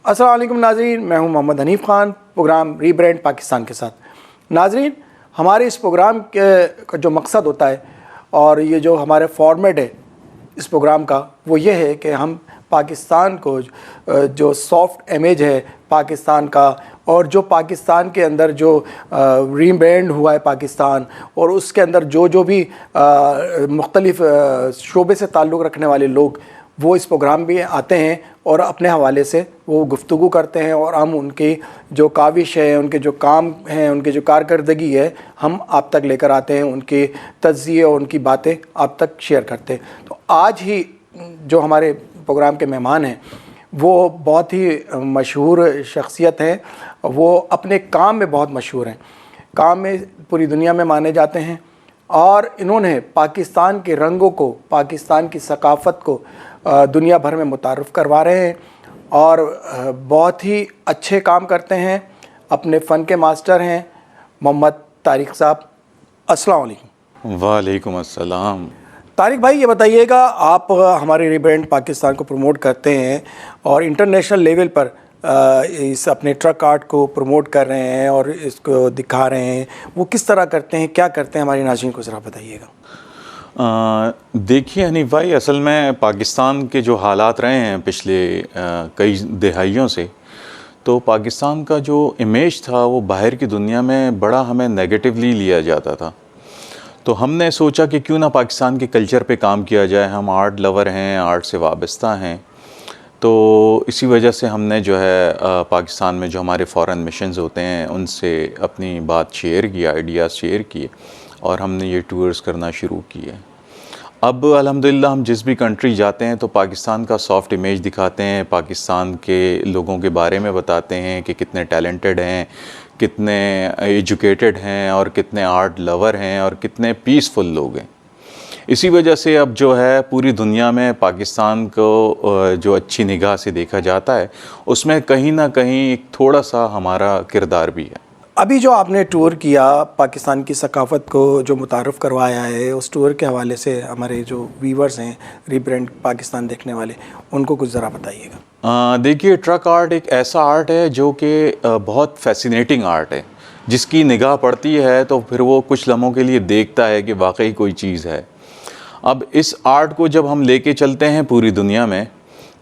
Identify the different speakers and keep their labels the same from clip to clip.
Speaker 1: अस्सलाम वालेकुम नाज़रीन, मैं हूं मोहम्मद हनीफ़ ख़ान, प्रोग्राम रीब्रांड पाकिस्तान के साथ। नाज़रीन, हमारे इस प्रोग्राम का जो मकसद होता है और ये जो हमारे फॉर्मेट है इस प्रोग्राम का, वो ये है कि हम पाकिस्तान को जो सॉफ्ट इमेज है पाकिस्तान का, और जो पाकिस्तान के अंदर जो रीब्रांड हुआ है पाकिस्तान, और उसके अंदर जो भी मुख्तलिफ़ शोबे से ताल्लुक़ रखने वाले लोग वो इस प्रोग्राम में आते हैं और अपने हवाले से वो गुफ्तगू करते हैं, और हम उनकी जो काविश है, उनके जो काम हैं, उनकी जो कारकर्दगी है, हम आप तक लेकर आते हैं, उनके तज़किये और उनकी बातें आप तक शेयर करते हैं। तो आज ही जो हमारे प्रोग्राम के मेहमान हैं वो बहुत ही मशहूर शख्सियत हैं। वो अपने काम में बहुत मशहूर हैं, काम में पूरी दुनिया में माने जाते हैं, और इन्होंने पाकिस्तान के रंगों को, पाकिस्तान की सकाफ़त को दुनिया भर में मुतारफ़ करवा रहे हैं, और बहुत ही अच्छे काम करते हैं। अपने फ़न के मास्टर हैं मोहम्मद तारिक साहब। अस्सलाम वालेकुम।
Speaker 2: वालेकुम अस्सलाम।
Speaker 1: तारिक भाई, ये बताइएगा, आप हमारे रीब्रांड पाकिस्तान को प्रमोट करते हैं और इंटरनेशनल लेवल पर इस अपने ट्रक आर्ट को प्रमोट कर रहे हैं और इसको दिखा रहे हैं, वो किस तरह करते हैं, क्या करते हैं, हमारी नाज़रीन को ज़रा बताइएगा।
Speaker 2: देखिए हनीफ़ भाई, असल में पाकिस्तान के जो हालात रहे हैं पिछले कई दहाइयों से, तो पाकिस्तान का जो इमेज था वो बाहर की दुनिया में बड़ा हमें नेगेटिवली लिया जाता था। तो हमने सोचा कि क्यों ना पाकिस्तान के कल्चर पे काम किया जाए। हम आर्ट लवर हैं, आर्ट से वाबस्ता हैं, तो इसी वजह से हमने जो है पाकिस्तान में जो हमारे फ़ॉरेन मिशंस होते हैं उनसे अपनी बात शेयर की, आइडियाज़ शेयर किए, और हमने ये टूर्स करना शुरू किए। अब अल्हम्दुलिल्लाह हम जिस भी कंट्री जाते हैं तो पाकिस्तान का सॉफ्ट इमेज दिखाते हैं, पाकिस्तान के लोगों के बारे में बताते हैं कि कितने टैलेंटेड हैं, कितने एजुकेटेड हैं, और कितने आर्ट लवर हैं, और कितने पीसफुल लोग हैं। इसी वजह से अब जो है पूरी दुनिया में पाकिस्तान को जो अच्छी निगाह से देखा जाता है, उसमें कहीं ना कहीं एक थोड़ा सा हमारा किरदार भी है।
Speaker 1: अभी जो आपने टूर किया, पाकिस्तान की सकाफ़त को जो मुतारफ़ करवाया है, उस टूर के हवाले से हमारे जो व्यूवर्स हैं रीब्रांड पाकिस्तान देखने वाले, उनको कुछ ज़रा बताइएगा।
Speaker 2: देखिए, ट्रक आर्ट एक ऐसा आर्ट है जो कि बहुत फैसिनेटिंग आर्ट है। जिसकी निगाह पड़ती है तो फिर वो कुछ लम्हों के लिए देखता है कि वाकई कोई चीज़ है। अब इस आर्ट को जब हम लेके चलते हैं पूरी दुनिया में,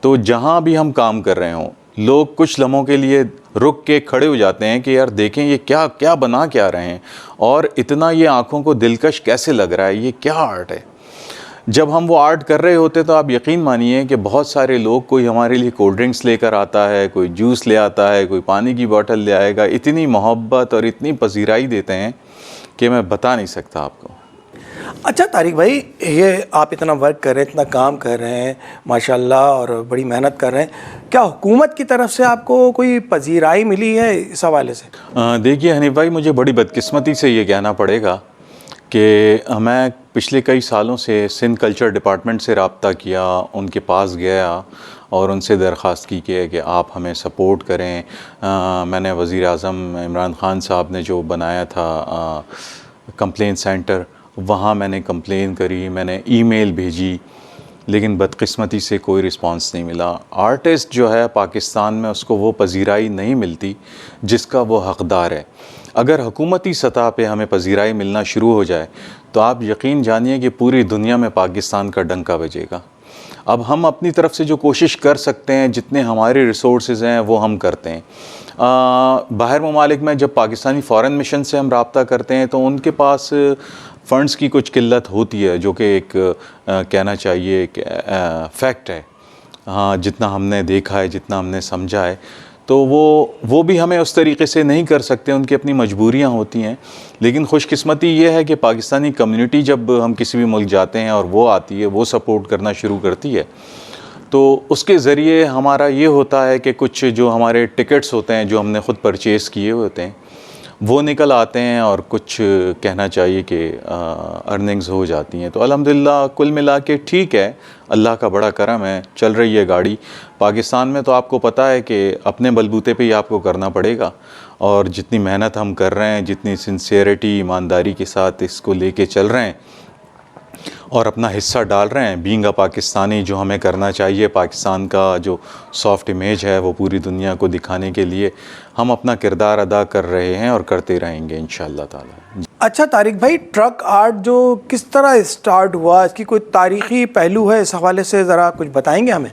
Speaker 2: तो जहाँ भी हम काम कर रहे हों, लोग कुछ लम्हों के लिए रुक के खड़े हो जाते हैं कि यार देखें ये क्या क्या बना क्या रहे हैं, और इतना ये आँखों को दिलकश कैसे लग रहा है, ये क्या आर्ट है। जब हम वो आर्ट कर रहे होते तो आप यकीन मानिए कि बहुत सारे लोग, कोई हमारे लिए कोल्ड ड्रिंक्स लेकर आता है, कोई जूस ले आता है, कोई पानी की बोतल ले आएगा। इतनी मोहब्बत और इतनी पजीराई देते हैं कि मैं बता नहीं सकता आपको।
Speaker 1: अच्छा तारिक भाई, ये आप इतना वर्क कर रहे हैं, इतना काम कर रहे हैं माशाल्लाह, और बड़ी मेहनत कर रहे हैं, क्या हुकूमत की तरफ से आपको कोई पजीराई मिली है इस हवाले से?
Speaker 2: देखिए हनीफ़ भाई, मुझे बड़ी बदकिस्मती से ये कहना पड़ेगा कि मैं पिछले कई सालों से सिंध कल्चर डिपार्टमेंट से रब्ता किया, उनके पास गया और उनसे दरख्वास्त की कि आप हमें सपोर्ट करें। मैंने वज़ीर आज़म इमरान ख़ान साहब ने जो बनाया था कंप्लेंट सेंटर, वहाँ मैंने कंप्लेन करी, मैंने ईमेल भेजी, लेकिन बदकिस्मती से कोई रिस्पांस नहीं मिला। आर्टिस्ट जो है पाकिस्तान में, उसको वो पजीराई नहीं मिलती जिसका वो हक़दार है। अगर हुकूमती सतह पे हमें पजीराई मिलना शुरू हो जाए तो आप यकीन जानिए कि पूरी दुनिया में पाकिस्तान का डंका बजेगा। अब हम अपनी तरफ से जो कोशिश कर सकते हैं, जितने हमारे रिसोर्सेज हैं वो हम करते हैं। बाहर ममालिक में जब पाकिस्तानी फ़ॉरेन मिशन से हम रब्ता करते हैं तो उनके पास फ़ंड्स की कुछ किल्लत होती है, जो कि एक कहना चाहिए एक फैक्ट है। हाँ, जितना हमने देखा है, जितना हमने समझा है, तो वो भी हमें उस तरीके से नहीं कर सकते, उनकी अपनी मजबूरियां होती हैं। लेकिन खुशकिस्मती ये है कि पाकिस्तानी कम्युनिटी, जब हम किसी भी मुल्क जाते हैं और वो आती है, वो सपोर्ट करना शुरू करती है, तो उसके ज़रिए हमारा ये होता है कि कुछ जो हमारे टिकट्स होते हैं, जो हमने ख़ुद परचेज़ किए होते हैं, वो निकल आते हैं, और कुछ कहना चाहिए कि अर्निंग्स हो जाती हैं। तो अल्हम्दुलिल्लाह कुल मिला के ठीक है, अल्लाह का बड़ा करम है, चल रही है गाड़ी। पाकिस्तान में तो आपको पता है कि अपने बलबूते पे ही आपको करना पड़ेगा, और जितनी मेहनत हम कर रहे हैं, जितनी सिंसियरिटी, ईमानदारी के साथ इसको लेके चल रहे हैं, और अपना हिस्सा डाल रहे हैं। बीइंग अ पाकिस्तानी जो हमें करना चाहिए, पाकिस्तान का जो सॉफ्ट इमेज है वो पूरी दुनिया को दिखाने के लिए हम अपना किरदार अदा कर रहे हैं और करते रहेंगे इंशाअल्लाह ताला।
Speaker 1: अच्छा तारिक भाई, ट्रक आर्ट जो किस तरह स्टार्ट हुआ, इसकी कोई तारीख़ी पहलू है, इस हवाले से ज़रा कुछ बताएंगे हमें?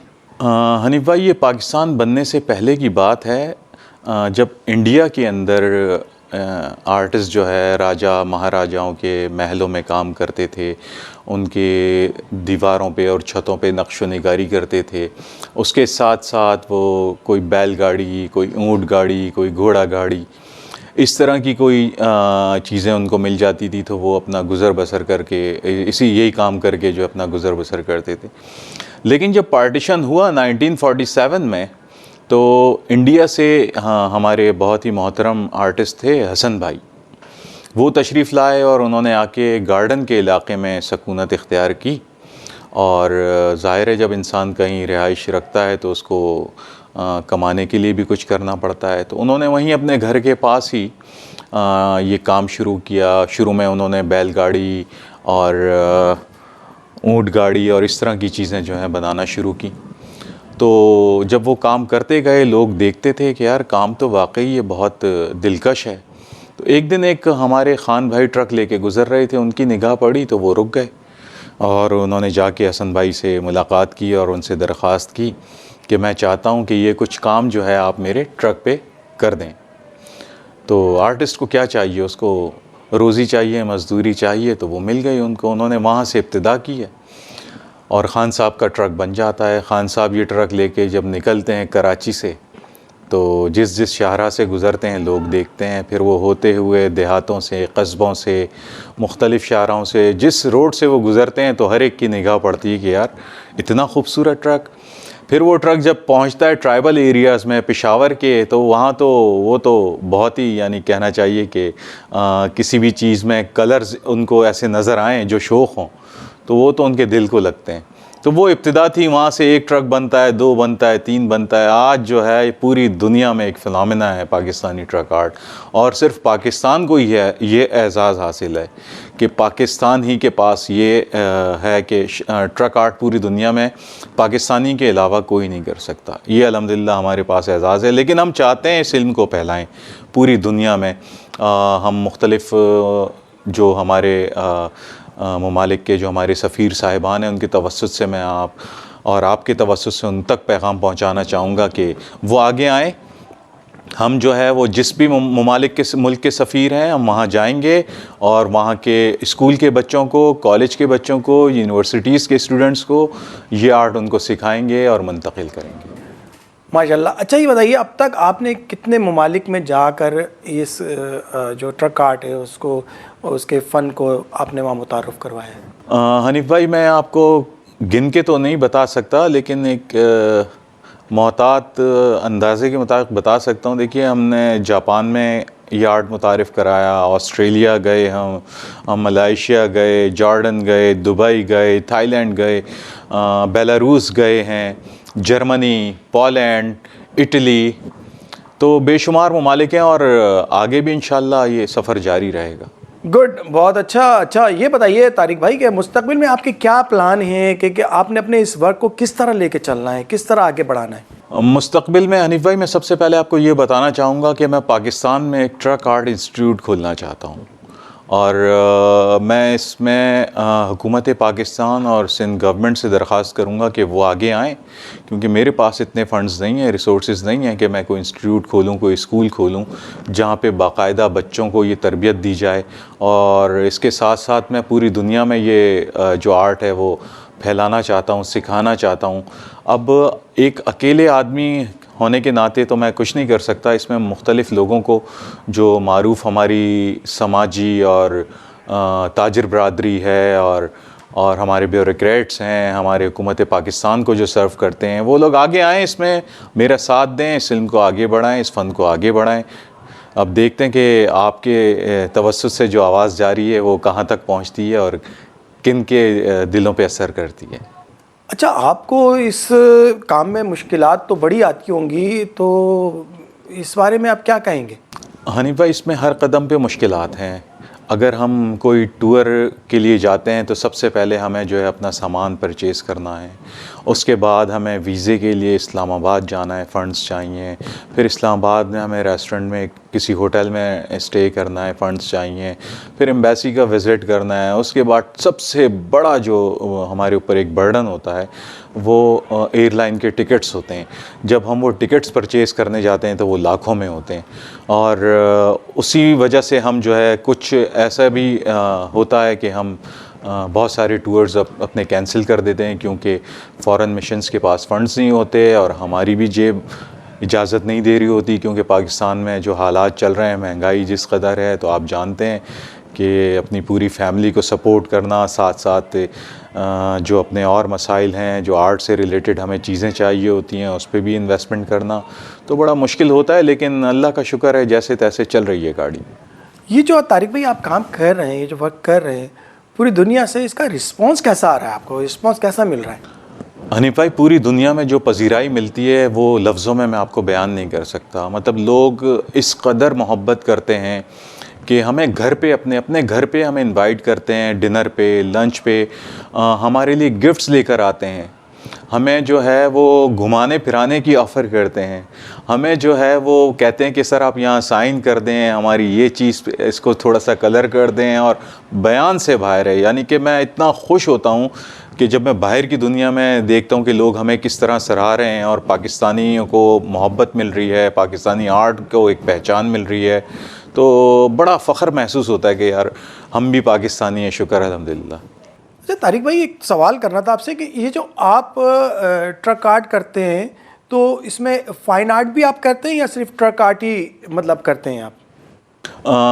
Speaker 2: हनीफ भाई, ये पाकिस्तान बनने से पहले की बात है। जब इंडिया के अंदर आर्टिस्ट जो है राजा महाराजाओं के महलों में काम करते थे, उनके दीवारों पे और छतों पे नक्श निगारी करते थे। उसके साथ साथ वो कोई बैलगाड़ी, कोई ऊँट गाड़ी, कोई घोड़ा गाड़ी, इस तरह की कोई चीज़ें उनको मिल जाती थी, तो वो अपना गुज़र बसर करके यही काम करके जो अपना गुज़र बसर करते थे। लेकिन जब पार्टीशन हुआ 1947 में, तो इंडिया से हमारे बहुत ही मोहतरम आर्टिस्ट थे हसन भाई, वो तशरीफ़ लाए और उन्होंने आके गार्डन के इलाके में सकूनत इख्तियार की। और ज़ाहिर है जब इंसान कहीं रिहाइश रखता है तो उसको कमाने के लिए भी कुछ करना पड़ता है, तो उन्होंने वहीं अपने घर के पास ही ये काम शुरू किया। शुरू में उन्होंने बैलगाड़ी और ऊँट गाड़ी और इस तरह की चीज़ें जो हैं बनाना शुरू की। तो जब वो काम करते गए, लोग देखते थे कि यार काम तो वाकई ये बहुत दिलकश है। तो एक दिन एक हमारे ख़ान भाई ट्रक लेके गुज़र रहे थे, उनकी निगाह पड़ी तो वो रुक गए और उन्होंने जाके हसन भाई से मुलाकात की और उनसे दरख्वास्त की कि मैं चाहता हूँ कि ये कुछ काम जो है आप मेरे ट्रक पे कर दें। तो आर्टिस्ट को क्या चाहिए, उसको रोज़ी चाहिए, मज़दूरी चाहिए, तो वो मिल गई उनको। उन्होंने वहाँ से इब्तिदा की है और ख़ान साहब का ट्रक बन जाता है। ख़ान साहब ये ट्रक लेके जब निकलते हैं कराची से, तो जिस जिस शाहरा से गुज़रते हैं लोग देखते हैं। फिर वो होते हुए देहातों से, कस्बों से, मुख्तलिफ़ शाहराओं से, जिस रोड से वो गुज़रते हैं तो हर एक की निगाह पड़ती है कि यार इतना खूबसूरत ट्रक। फिर वो ट्रक जब पहुंचता है ट्राइबल एरियाज़ में पेशावर के, तो वहाँ तो वो तो बहुत ही यानी कहना चाहिए कि किसी भी चीज़ में कलर्स उनको ऐसे नज़र आएँ जो शौक़ हों, तो वो तो उनके दिल को लगते हैं। तो वो इब्तिदा थी, वहाँ से एक ट्रक बनता है, 2 बनता है, 3 बनता है। आज जो है पूरी दुनिया में एक फ़िनोमेना है पाकिस्तानी ट्रक आर्ट। और सिर्फ पाकिस्तान को ही है ये एज़ाज़ हासिल है कि पाकिस्तान ही के पास ये है कि ट्रक आर्ट पूरी दुनिया में पाकिस्तानी के अलावा कोई नहीं कर सकता। ये अल्हम्दुलिल्लाह हमारे पास एज़ाज़ है। लेकिन हम चाहते हैं इस इल्म को फैलाएँ पूरी दुनिया में। हम मुख्तलिफ़ जो हमारे ममालिक के जो हमारे सफ़ीर साहिबान हैं, उनके तवस्सुत से मैं आप और आपके तवस्सुत से उन तक पैगाम पहुंचाना चाहूँगा कि वो आगे आएँ। हम जो है वो जिस भी ममालिक के मुल्क के सफ़ीर हैं, हम वहाँ जाएंगे और वहाँ के स्कूल के बच्चों को, कॉलेज के बच्चों को, यूनिवर्सिटीज़ के स्टूडेंट्स को ये आर्ट उनको सिखाएँगे और मुंतकिल करेंगे।
Speaker 1: माशाल्लाह। अच्छा ये बताइए, अब तक आपने कितने ममालिक में जाकर इस जो ट्रक आर्ट है उसको, उसके फ़न को आपने वहाँ मुतारफ़ करवाया है?
Speaker 2: हनीफ भाई, मैं आपको गिन के तो नहीं बता सकता, लेकिन एक मोहतात अंदाज़े के मुताबिक बता सकता हूँ। देखिए, हमने जापान में ये आर्ट मुतारिफ़ कराया, ऑस्ट्रेलिया गए, हम मलेशिया गए, जॉर्डन गए, दुबई गए, थाईलैंड गए, बेलारूस गए हैं, जर्मनी, पोलैंड, इटली, तो बेशुमार ममालिक हैं और आगे भी इंशाअल्लाह ये सफ़र जारी रहेगा।
Speaker 1: गुड, बहुत अच्छा। अच्छा ये बताइए तारिक भाई कि मुस्तकबिल में आपके क्या प्लान हैं कि आपने अपने इस वर्क को किस तरह लेके चलना है, किस तरह आगे बढ़ाना है?
Speaker 2: मुस्तकबिल में हनीफ भाई, मैं सबसे पहले आपको ये बताना चाहूँगा कि मैं पाकिस्तान में एक ट्रक आर्ट इंस्टीट्यूट खोलना चाहता हूँ और मैं इसमें हुकूमत पाकिस्तान और सिंध गवर्नमेंट से दरख्वास्त करूँगा कि वो आगे आएँ, क्योंकि मेरे पास इतने फ़ंड्स नहीं हैं, रिसोर्सेज नहीं हैं कि मैं कोई इंस्टीट्यूट खोलूँ, कोई स्कूल खोलूँ जहाँ पे बाकायदा बच्चों को ये तरबियत दी जाए। और इसके साथ साथ मैं पूरी दुनिया में ये जो आर्ट है वो फैलाना चाहता हूँ, सिखाना चाहता हूँ। अब एक अकेले आदमी होने के नाते तो मैं कुछ नहीं कर सकता, इसमें मुख्तलिफ़ लोगों को जो मारूफ़ हमारी समाजी और ताजिर बरादरी है और हमारे ब्यूरोक्रेट्स हैं, हमारे हुकूमत पाकिस्तान को जो सर्व करते हैं, वो लोग आगे आएँ, इसमें मेरा साथ दें, इस इल्म को आगे बढ़ाएँ, इस फ़न को आगे बढ़ाएँ। अब देखते हैं कि आपके तवस्सुत से जो आवाज़ जा रही है वो कहाँ तक पहुँचती है और किन के दिलों पे असर करती है।
Speaker 1: अच्छा, आपको इस काम में मुश्किलात तो बड़ी आती होंगी, तो इस बारे में आप क्या कहेंगे?
Speaker 2: हनीफ भाई, इसमें हर कदम पे मुश्किलात हैं। अगर हम कोई टूर के लिए जाते हैं तो सबसे पहले हमें जो है अपना सामान परचेज़ करना है, उसके बाद हमें वीज़े के लिए इस्लामाबाद जाना है, फ़ंड्स चाहिए, फिर इस्लामाबाद में हमें रेस्टोरेंट में किसी होटल में स्टे करना है, फ़ंड्स चाहिए, फिर एम्बेसी का विज़िट करना है। उसके बाद सबसे बड़ा जो हमारे ऊपर एक बर्डन होता है वो एयरलाइन के टिकट्स होते हैं। जब हम वो टिकट्स परचेज़ करने जाते हैं तो वो लाखों में होते हैं, और उसी वजह से हम जो है कुछ ऐसा भी होता है कि हम बहुत सारे टूर्स अपने कैंसिल कर देते हैं, क्योंकि फ़ॉरेन मिशंस के पास फ़ंड्स नहीं होते और हमारी भी जेब इजाज़त नहीं दे रही होती, क्योंकि पाकिस्तान में जो हालात चल रहे हैं, महंगाई जिस कदर है, तो आप जानते हैं कि अपनी पूरी फैमिली को सपोर्ट करना, साथ साथ जो अपने और मसाइल हैं, जो आर्ट से रिलेटेड हमें चीज़ें चाहिए होती हैं, उस पर भी इन्वेस्टमेंट करना तो बड़ा मुश्किल होता है। लेकिन अल्लाह का शुक्र है, जैसे तैसे चल रही है गाड़ी।
Speaker 1: ये जो तारिक भाई आप काम कर रहे हैं, ये जो वर्क कर रहे हैं पूरी दुनिया से, इसका रिस्पांस कैसा आ रहा है आपको? रिस्पांस कैसा मिल रहा है?
Speaker 2: हनीफ भाई, पूरी दुनिया में जो पजीराई मिलती है वो लफ्ज़ों में मैं आपको बयान नहीं कर सकता। मतलब लोग इस कदर मोहब्बत करते हैं कि हमें घर पे अपने घर पे हमें इनवाइट करते हैं, डिनर पे, लंच पे, हमारे लिए गिफ्ट्स लेकर आते हैं, हमें जो है वो घुमाने फिराने की ऑफ़र करते हैं, हमें जो है वो कहते हैं कि सर आप यहाँ साइन कर दें, हमारी ये चीज़ इसको थोड़ा सा कलर कर दें, और बयान से बाहर है। यानी कि मैं इतना खुश होता हूँ कि जब मैं बाहर की दुनिया में देखता हूँ कि लोग हमें किस तरह सराह रहे हैं और पाकिस्तानियों को मोहब्बत मिल रही है, पाकिस्तानी आर्ट को एक पहचान मिल रही है, तो बड़ा फ़ख्र महसूस होता है कि यार हम भी पाकिस्तानी हैं, शुक्र अल्हम्दुलिल्लाह।
Speaker 1: अच्छा तारिक भाई, एक सवाल करना था आपसे कि ये जो आप ट्रक आर्ट करते हैं, तो इसमें फ़ाइन आर्ट भी आप करते हैं या सिर्फ ट्रक आर्ट ही मतलब करते हैं आप?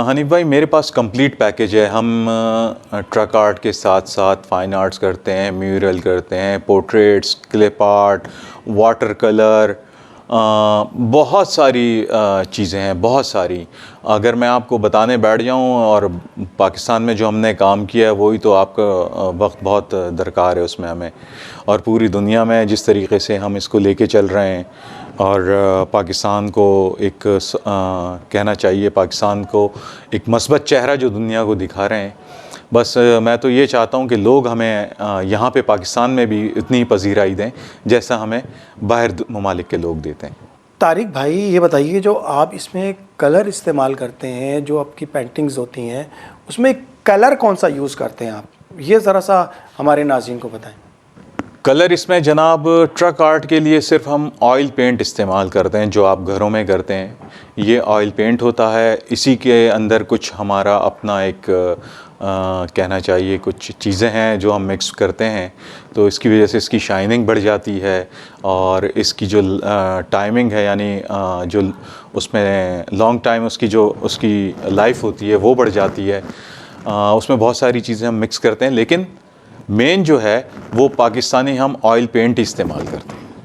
Speaker 2: हनीफ भाई, मेरे पास कंप्लीट पैकेज है। हम ट्रक आर्ट के साथ साथ फ़ाइन आर्ट्स करते हैं, म्यूरल करते हैं, portraits, clip art, water colour, बहुत सारी चीज़ें हैं, बहुत सारी। अगर मैं आपको बताने बैठ जाऊं, और पाकिस्तान में जो हमने काम किया है वही तो आपका वक्त बहुत दरकार है उसमें हमें, और पूरी दुनिया में जिस तरीके से हम इसको लेके चल रहे हैं, और पाकिस्तान को एक कहना चाहिए, पाकिस्तान को एक मस्बत चेहरा जो दुनिया को दिखा रहे हैं। बस मैं तो ये चाहता हूँ कि लोग हमें यहाँ पे पाकिस्तान में भी इतनी ही पजीराई दें जैसा हमें बाहर ममालिक के लोग देते हैं।
Speaker 1: तारिक भाई, ये बताइए, जो आप इसमें कलर इस्तेमाल करते हैं, जो आपकी पेंटिंग्स होती हैं, उसमें कलर कौन सा यूज़ करते हैं आप? ये ज़रा सा हमारे नाज़रीन को बताएं।
Speaker 2: कलर इसमें जनाब, ट्रक आर्ट के लिए सिर्फ हम ऑयल पेंट इस्तेमाल करते हैं, जो आप घरों में करते हैं। ये ऑयल पेंट होता है, इसी के अंदर कुछ हमारा अपना एक कहना चाहिए कुछ चीज़ें हैं जो हम मिक्स करते हैं, तो इसकी वजह से इसकी शाइनिंग बढ़ जाती है, और इसकी जो टाइमिंग है, यानी जो उसमें लॉन्ग टाइम उसकी लाइफ होती है वो बढ़ जाती है। उसमें बहुत सारी चीज़ें हम मिक्स करते हैं, लेकिन मेन जो है वो पाकिस्तानी हम ऑयल पेंट ही इस्तेमाल करते हैं।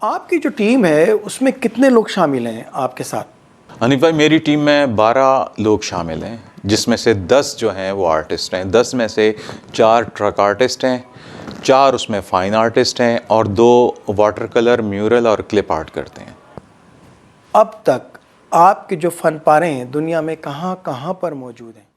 Speaker 1: आपकी जो टीम है उसमें कितने लोग शामिल हैं आपके साथ?
Speaker 2: हनीफ भाई, मेरी टीम में 12 लोग शामिल हैं, जिसमें से 10 जो हैं वो आर्टिस्ट हैं। 10 में से 4 ट्रक आर्टिस्ट हैं, 4 उसमें फ़ाइन आर्टिस्ट हैं, और 2 वाटर कलर, म्यूरल और क्लिप आर्ट करते हैं।
Speaker 1: अब तक आपके जो फ़न पारे हैं दुनिया में कहाँ कहाँ पर मौजूद हैं?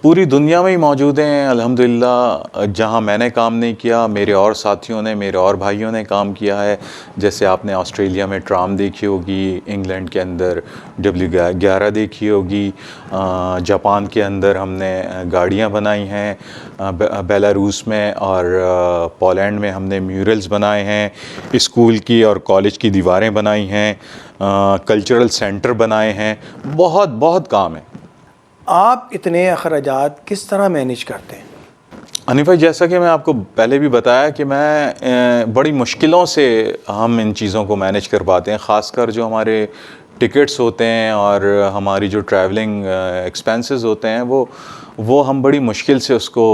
Speaker 2: पूरी दुनिया में ही मौजूद हैं अल्हम्दुलिल्लाह। जहाँ मैंने काम नहीं किया, मेरे और साथियों ने, मेरे और भाइयों ने काम किया है। जैसे आपने ऑस्ट्रेलिया में ट्राम देखी होगी, इंग्लैंड के अंदर W11 देखी होगी, जापान के अंदर हमने गाड़ियाँ बनाई हैं, बेलारूस में और पोलैंड में हमने म्यूरल्स बनाए हैं, स्कूल की और कॉलेज की दीवारें बनाई हैं, कल्चरल सेंटर बनाए हैं, बहुत बहुत काम है।
Speaker 1: आप इतने अखराजात किस तरह मैनेज करते हैं?
Speaker 2: हनीफ भाई, जैसा कि मैं आपको पहले भी बताया कि मैं बड़ी मुश्किलों से हम इन चीज़ों को मैनेज कर पाते हैं, ख़ासकर जो हमारे टिकट्स होते हैं और हमारी जो ट्रैवलिंग एक्सपेंसेस होते हैं, वो हम बड़ी मुश्किल से उसको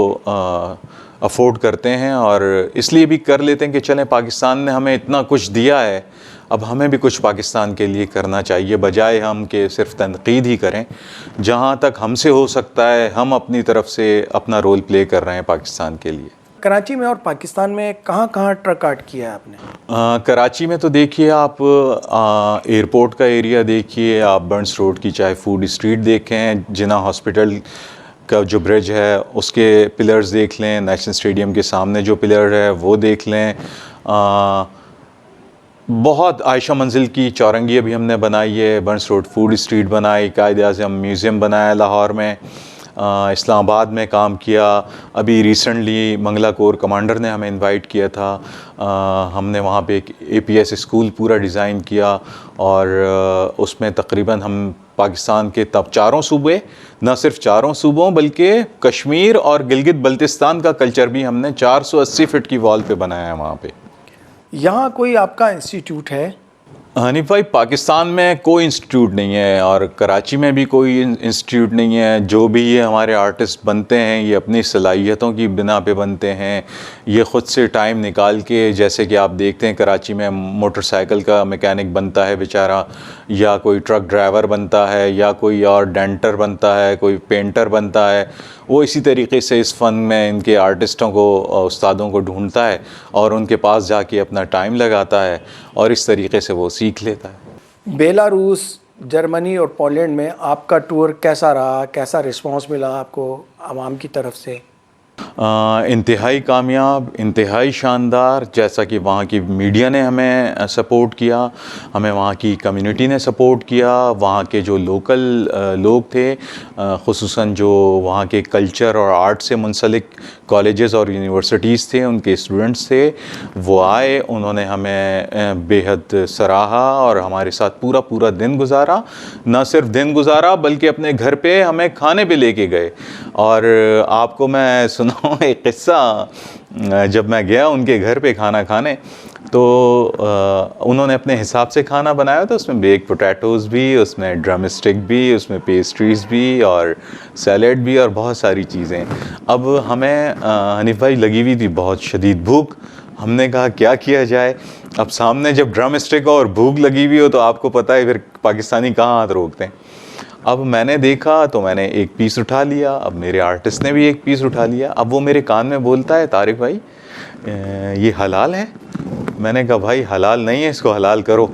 Speaker 2: अफोर्ड करते हैं, और इसलिए भी कर लेते हैं कि चलें, पाकिस्तान ने हमें इतना कुछ दिया है, अब हमें भी कुछ पाकिस्तान के लिए करना चाहिए, बजाय हम कि सिर्फ तनकीद ही करें। जहाँ तक हमसे हो सकता है हम अपनी तरफ से अपना रोल प्ले कर रहे हैं पाकिस्तान के लिए।
Speaker 1: कराची में और पाकिस्तान में कहाँ कहाँ ट्रक आर्ट किया है आपने?
Speaker 2: कराची में तो देखिए आप एयरपोर्ट का एरिया देखिए, आप बर्न्स रोड की चाहे फूड स्ट्रीट देखें, जिन्ना हॉस्पिटल का जो ब्रिज है उसके पिलर्स देख लें, नेशनल स्टेडियम के सामने जो पिलर है वो देख लें। बहुत आयशा मंजिल की चौरंगी अभी हमने बनाई है, बर्न्स रोड फूड स्ट्रीट बनाई, कायदे आज़म म्यूज़ियम बनाया लाहौर में, इस्लामाबाद में काम किया। अभी रिसेंटली मंगला कोर कमांडर ने हमें इनवाइट किया था, हमने वहाँ पे एक APS स्कूल पूरा डिज़ाइन किया और उसमें तकरीबन हम पाकिस्तान के तब 4 सूबे, न सिर्फ 4 सूबों बल्कि कश्मीर और गिलगित बल्तिस्तान का कल्चर भी हमने 480 फीट की वॉल पे बनाया है वहाँ पे।
Speaker 1: यहाँ कोई आपका इंस्टीट्यूट है?
Speaker 2: हनीफ भाई, पाकिस्तान में कोई इंस्टीट्यूट नहीं है और कराची में भी कोई इंस्टीट्यूट नहीं है। जो भी ये हमारे आर्टिस्ट बनते हैं ये अपनी सलाहियतों की बिना पे बनते हैं, ये ख़ुद से टाइम निकाल के, जैसे कि आप देखते हैं कराची में मोटरसाइकिल का मैकेनिक बनता है बेचारा, या कोई ट्रक ड्राइवर बनता है, या कोई और डेंटर बनता है, कोई पेंटर बनता है, वो इसी तरीके से इस फ़न में इनके आर्टिस्टों को, उस्तादों को ढूंढता है और उनके पास जाके अपना टाइम लगाता है और इस तरीके से वो सीख लेता है।
Speaker 1: बेलारूस, जर्मनी और पोलैंड में आपका टूर कैसा रहा? कैसा रिस्पांस मिला आपको आवाम की तरफ से?
Speaker 2: इंतहाई कामयाब, इंतहाई शानदार। जैसा कि वहाँ की मीडिया ने हमें सपोर्ट किया, हमें वहाँ की कम्युनिटी ने सपोर्ट किया, वहाँ के जो लोकल लोग थे, ख़ुसूसन जो वहाँ के कल्चर और आर्ट से मुंसलिक कॉलेजेस और यूनिवर्सिटीज़ थे, उनके स्टूडेंट्स थे, वो आए, उन्होंने हमें बेहद सराहा और हमारे साथ पूरा पूरा दिन गुजारा। न सिर्फ दिन गुजारा बल्कि अपने घर पे हमें खाने पे लेके गए। और आपको मैं सुनाऊँ एक किस्सा, जब मैं गया उनके घर पे खाना खाने तो उन्होंने अपने हिसाब से खाना बनाया था। उसमें बेक पोटैटोज़ भी, उसमें ड्रम स्टिक भी, उसमें पेस्ट्रीज़ भी और सैलेड भी और बहुत सारी चीज़ें। अब हमें हनीफ भाई लगी हुई थी बहुत शदीद भूख। हमने कहा क्या किया जाए। अब सामने जब ड्रम स्टिक और भूख लगी हुई हो तो आपको पता है फिर पाकिस्तानी कहाँ हाथ रोकते हैं। अब मैंने देखा तो मैंने एक पीस उठा लिया, अब मेरे आर्टिस्ट ने भी एक पीस उठा लिया। अब वो मेरे कान में बोलता है, तारिक भाई ये हलाल है? मैंने कहा भाई हलाल नहीं है, इसको हलाल करो।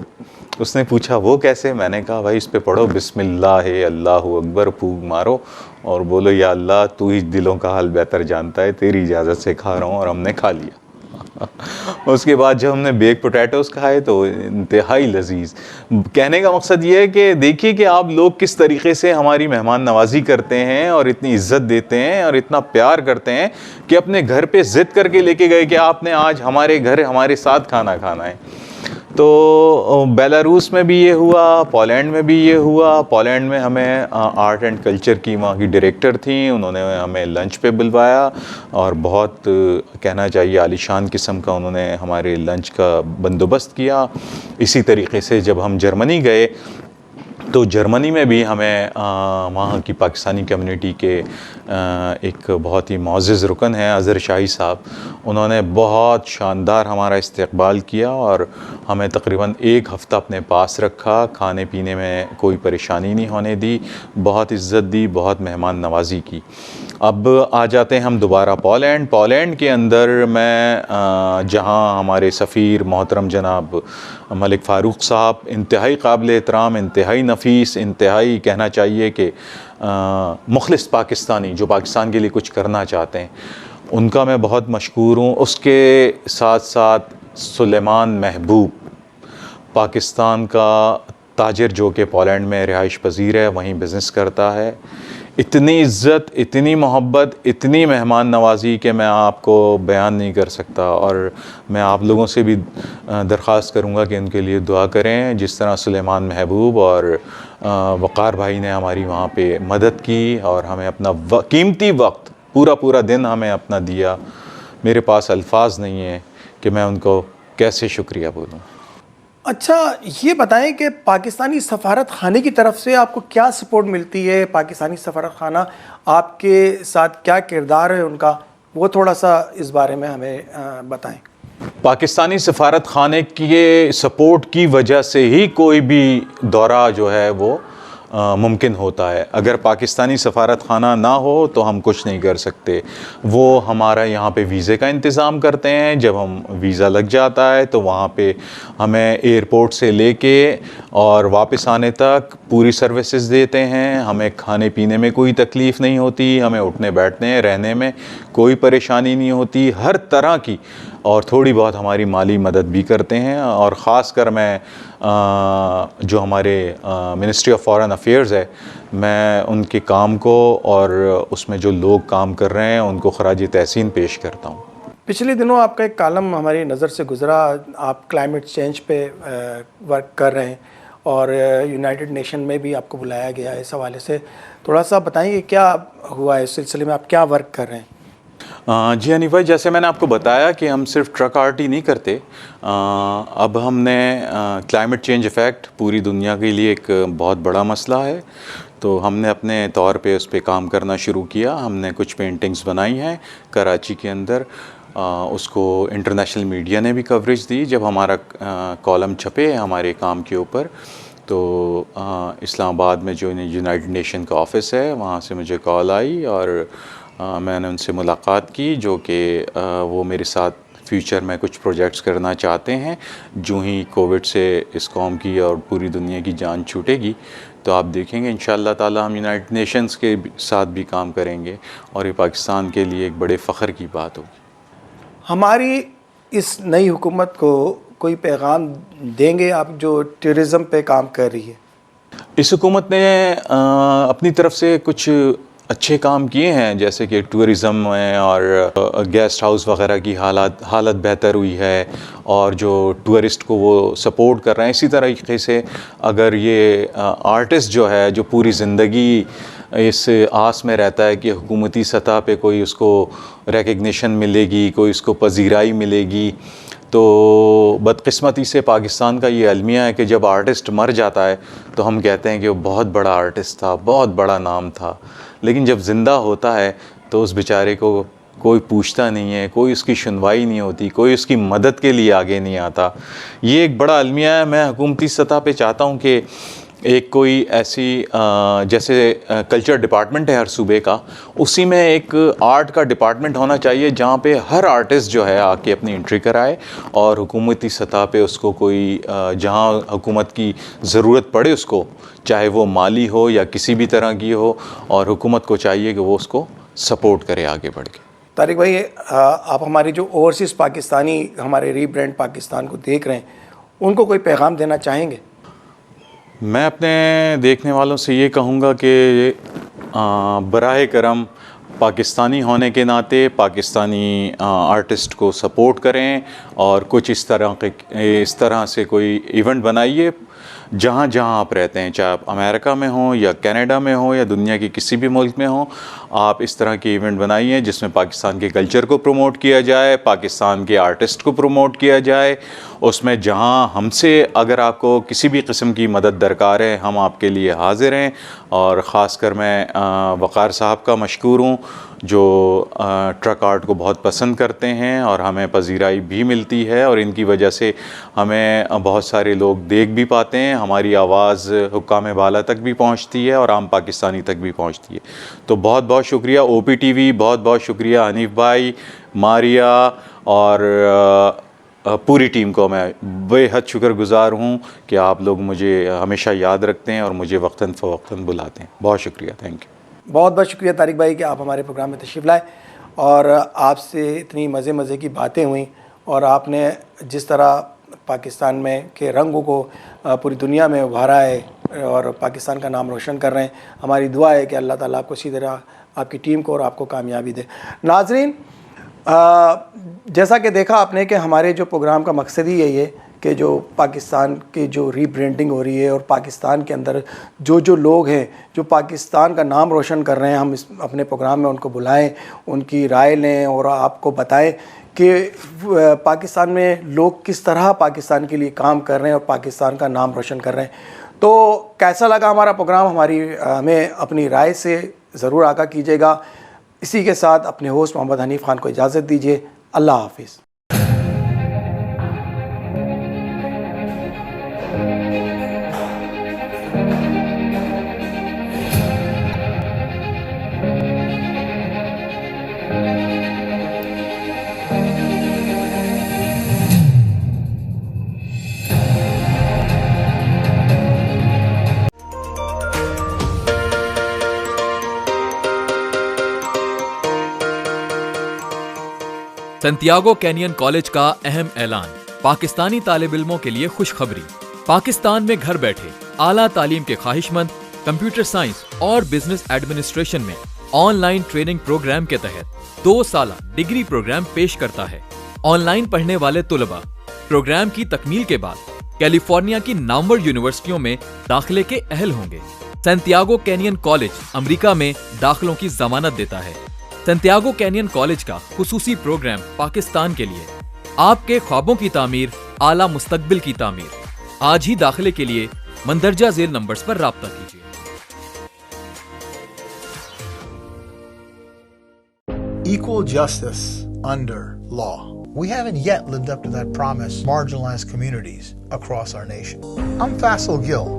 Speaker 2: उसने पूछा वो कैसे? मैंने कहा भाई इस पे पढ़ो बिस्मिल्लाह अल्लाहु अकबर, फूंक मारो और बोलो या अल्लाह तू ही दिलों का हाल बेहतर जानता है, तेरी इजाज़त से खा रहा हूँ। और हमने खा लिया। उसके बाद जब हमने बेक पोटैटोज़ खाए तो इंतहाई लजीज। कहने का मकसद ये है कि देखिए कि आप लोग किस तरीके से हमारी मेहमान नवाजी करते हैं और इतनी इज्जत देते हैं और इतना प्यार करते हैं कि अपने घर पे ज़िद करके लेके गए कि आपने आज हमारे घर हमारे साथ खाना खाना है। तो बेलारूस में भी ये हुआ, पोलैंड में भी ये हुआ। पोलैंड में हमें आर्ट एंड कल्चर की वहाँ की डायरेक्टर थी, उन्होंने हमें लंच पे बुलवाया और बहुत कहना चाहिए आलीशान किस्म का उन्होंने हमारे लंच का बंदोबस्त किया। इसी तरीके से जब हम जर्मनी गए तो जर्मनी में भी हमें वहाँ की पाकिस्तानी कम्युनिटी के एक बहुत ही मुअज़्ज़िज़ रुकन हैं अज़हर शाही साहब, उन्होंने बहुत शानदार हमारा इस्तक़बाल किया और हमें तकरीबन 1 हफ़्ता अपने पास रखा, खाने पीने में कोई परेशानी नहीं होने दी, बहुत इज़्ज़त दी, बहुत मेहमान नवाजी की। अब आ जाते हैं हम दोबारा पोलैंड के अंदर मैं जहाँ हमारे सफ़ीर मोहतरम जनाब मलिक फ़ारूक साहब इंतहाई काबिल एहतराम, इंतहाई नफीस, इंतहाई कहना चाहिए कि मुखलिस पाकिस्तानी जो पाकिस्तान के लिए कुछ करना चाहते हैं, उनका मैं बहुत मशकूर हूँ। उसके साथ साथ सुलेमान महबूब पाकिस्तान का ताजिर जो कि पोलैंड में रिहाइश पज़ीर है, वहीं बिज़नेस करता है। इतनी इज़्ज़त, इतनी मोहब्बत, इतनी मेहमान नवाजी कि मैं आपको बयान नहीं कर सकता। और मैं आप लोगों से भी दरख्वास्त करूँगा कि उनके लिए दुआ करें, जिस तरह सुलेमान महबूब और वक़ार भाई ने हमारी वहाँ पे मदद की और हमें अपना कीमती वक्त पूरा दिन हमें अपना दिया। मेरे पास अल्फाज नहीं है कि मैं उनको कैसे शुक्रिया बोलूँ।
Speaker 1: अच्छा, ये बताएं कि पाकिस्तानी सफारत खाने की तरफ से आपको क्या सपोर्ट मिलती है? पाकिस्तानी सफारत खाना आपके साथ क्या किरदार है उनका, वो थोड़ा सा इस बारे में हमें बताएं।
Speaker 2: पाकिस्तानी सफारत खाने के सपोर्ट की वजह से ही कोई भी दौरा जो है वो मुमकिन होता है। अगर पाकिस्तानी सफारत खाना ना हो तो हम कुछ नहीं कर सकते। वो हमारा यहाँ पे वीज़े का इंतज़ाम करते हैं, जब हम वीज़ा लग जाता है तो वहाँ पे हमें एयरपोर्ट से लेके और वापस आने तक पूरी सर्विसेज देते हैं। हमें खाने पीने में कोई तकलीफ़ नहीं होती, हमें उठने बैठने रहने में कोई परेशानी नहीं होती, हर तरह की। और थोड़ी बहुत हमारी माली मदद भी करते हैं। और ख़ास कर मैं जो हमारे मिनिस्ट्री ऑफ फॉरेन अफेयर्स है, मैं उनके काम को और उसमें जो लोग काम कर रहे हैं उनको खराज तहसीन पेश करता हूँ।
Speaker 1: पिछले दिनों आपका एक कॉलम हमारी नज़र से गुज़रा, आप क्लाइमेट चेंज पे वर्क कर रहे हैं और यूनाइटेड नेशन में भी आपको बुलाया गया है। इस हवाले से थोड़ा सा बताएंगे क्या हुआ है, इस सिलसिले में आप क्या वर्क कर रहे हैं?
Speaker 2: जी हनीफ भाई, जैसे मैंने आपको बताया कि हम सिर्फ ट्रक आर्ट ही नहीं करते। अब हमने क्लाइमेट चेंज इफ़ेक्ट पूरी दुनिया के लिए एक बहुत बड़ा मसला है, तो हमने अपने तौर पे उस पर काम करना शुरू किया। हमने कुछ पेंटिंग्स बनाई हैं कराची के अंदर। उसको इंटरनेशनल मीडिया ने भी कवरेज दी। जब हमारा कॉलम छपे हमारे काम के ऊपर, तो इस्लामाबाद में जो यूनाइटेड नेशन का ऑफ़िस है वहाँ से मुझे कॉल आई और मैंने उनसे मुलाकात की, जो कि वो मेरे साथ फ्यूचर में कुछ प्रोजेक्ट्स करना चाहते हैं। जो ही कोविड से इस कौम की और पूरी दुनिया की जान छूटेगी तो आप देखेंगे इंशाअल्लाह ताला हम यूनाइटेड नेशंस के साथ भी काम करेंगे और ये पाकिस्तान के लिए एक बड़े फ़ख्र की बात होगी।
Speaker 1: हमारी इस नई हुकूमत को कोई पैगाम देंगे आप जो टूरिज़म पे काम कर रही है?
Speaker 2: इस हुकूमत ने अपनी तरफ से कुछ अच्छे काम किए हैं, जैसे कि टूरिज़म में और गेस्ट हाउस वगैरह की हालत बेहतर हुई है और जो टूरिस्ट को वो सपोर्ट कर रहे हैं। इसी तरीके से अगर ये आर्टिस्ट जो है, जो पूरी ज़िंदगी इस आस में रहता है कि हुकूमती सतह पे कोई उसको रिकग्निशन मिलेगी, कोई उसको पजीराई मिलेगी, तो बदकिस्मती से पाकिस्तान का ये अलमिया है कि जब आर्टिस्ट मर जाता है तो हम कहते हैं कि वो बहुत बड़ा आर्टिस्ट था, बहुत बड़ा नाम था। लेकिन जब ज़िंदा होता है तो उस बेचारे को कोई पूछता नहीं है, कोई उसकी सुनवाई नहीं होती, कोई उसकी मदद के लिए आगे नहीं आता। ये एक बड़ा अलमिया है। मैं हुकूमती सतह पे चाहता हूँ कि एक कोई ऐसी जैसे कल्चर डिपार्टमेंट है हर सूबे का, उसी में एक आर्ट का डिपार्टमेंट होना चाहिए जहाँ पे हर आर्टिस्ट जो है आके अपनी एंट्री कराए और हुकूमती सतह पे उसको कोई जहाँ हुकूमत की ज़रूरत पड़े उसको, चाहे वो माली हो या किसी भी तरह की हो, और हुकूमत को चाहिए कि वो उसको सपोर्ट करे आगे बढ़ के।
Speaker 1: तारिक भाई, आप हमारी जो ओवरसीज़ पाकिस्तानी हमारे रीब्रांड पाकिस्तान को देख रहे हैं, उनको कोई पैगाम देना चाहेंगे?
Speaker 2: मैं अपने देखने वालों से ये कहूँगा कि बराह करम पाकिस्तानी होने के नाते पाकिस्तानी आर्टिस्ट को सपोर्ट करें और कुछ इस तरह से कोई इवेंट बनाइए जहाँ जहाँ आप रहते हैं, चाहे आप अमेरिका में हों या कनाडा में हों या दुनिया के किसी भी मुल्क में हों। आप इस तरह के इवेंट बनाइए जिसमें पाकिस्तान के कल्चर को प्रमोट किया जाए, पाकिस्तान के आर्टिस्ट को प्रमोट किया जाए। उसमें जहाँ हमसे अगर आपको किसी भी किस्म की मदद दरकार है, हम आपके लिए हाज़िर हैं। और ख़ासकर मैं वक़ार साहब का मशकूर हूँ जो ट्रक आर्ट को बहुत पसंद करते हैं और हमें पजीराई भी मिलती है और इनकी वजह से हमें बहुत सारे लोग देख भी पाते हैं। हमारी आवाज़ हुक्काम बाला तक भी पहुंचती है और आम पाकिस्तानी तक भी पहुंचती है। तो बहुत बहुत शुक्रिया OPTV, बहुत बहुत शुक्रिया हनीफ भाई, मारिया और पूरी टीम को मैं बेहद शुक्रगुज़ार हूँ कि आप लोग मुझे हमेशा याद रखते हैं और मुझे वक्तन फ़वक्तन बुलाते हैं। बहुत शुक्रिया, थैंक यू।
Speaker 1: बहुत बहुत शुक्रिया तारिक भाई कि आप हमारे प्रोग्राम में तशरीफ़ लाए और आपसे इतनी मज़े की बातें हुई और आपने जिस तरह पाकिस्तान में के रंगों को पूरी दुनिया में उभारा है और पाकिस्तान का नाम रोशन कर रहे हैं। हमारी दुआ है कि अल्लाह ताला आपको इसी तरह आपकी टीम को और आपको कामयाबी दे। नाज़रीन, जैसा कि देखा आपने कि हमारे जो प्रोग्राम का मकसद ही यही है कि जो पाकिस्तान की जो रीब्रांडिंग हो रही है और पाकिस्तान के अंदर जो लोग हैं जो पाकिस्तान का नाम रोशन कर रहे हैं, हम इस अपने प्रोग्राम में उनको बुलाएं, उनकी राय लें और आपको बताएं कि पाकिस्तान में लोग किस तरह पाकिस्तान के लिए काम कर रहे हैं और पाकिस्तान का नाम रोशन कर रहे हैं। तो कैसा लगा हमारा प्रोग्राम, हमें अपनी राय से ज़रूर आगाह कीजिएगा। इसी के साथ अपने होस्ट मोहम्मद हनीफ़ खान को इजाज़त दीजिए। अल्लाह हाफिज़।
Speaker 3: सैंटियागो कैनियन कॉलेज का अहम ऐलान, पाकिस्तानी तालिब इल्मों के लिए खुशखबरी। पाकिस्तान में घर बैठे आला तालीम के ख्वाहिशमंद कंप्यूटर साइंस और बिजनेस एडमिनिस्ट्रेशन में ऑनलाइन ट्रेनिंग प्रोग्राम के तहत 2 साल डिग्री प्रोग्राम पेश करता है। ऑनलाइन पढ़ने वाले तुलबा प्रोग्राम की तकमील के बाद कैलिफोर्निया की नामवर यूनिवर्सिटियों में दाखिले के अहल होंगे। सैंटियागो कैनियन कॉलेज अमेरिका में दाखिलों की जमानत देता है। सैंटियागो कैनियन कॉलेज का खुसूसी प्रोग्राम पाकिस्तान के लिए, आपके ख्वाबों की तामीर, आला मुस्तकबिल की तामीर। आज ही दाखिले के लिए मंदरजा झेल नंबर्स पर राब्ता कीजिए।
Speaker 4: Equal justice under law. We haven't yet lived up to that promise, marginalized communities across our nation. I'm Faisal Gill.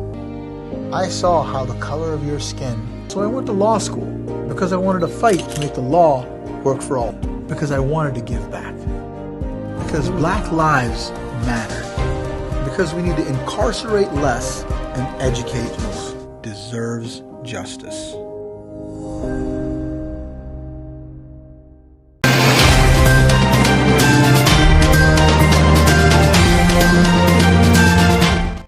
Speaker 4: I saw how the color of your skin, so I went to law school because I wanted to fight to make the law work for all, because I wanted to give back, because black lives matter, because we need to incarcerate less and educate most. Deserves justice.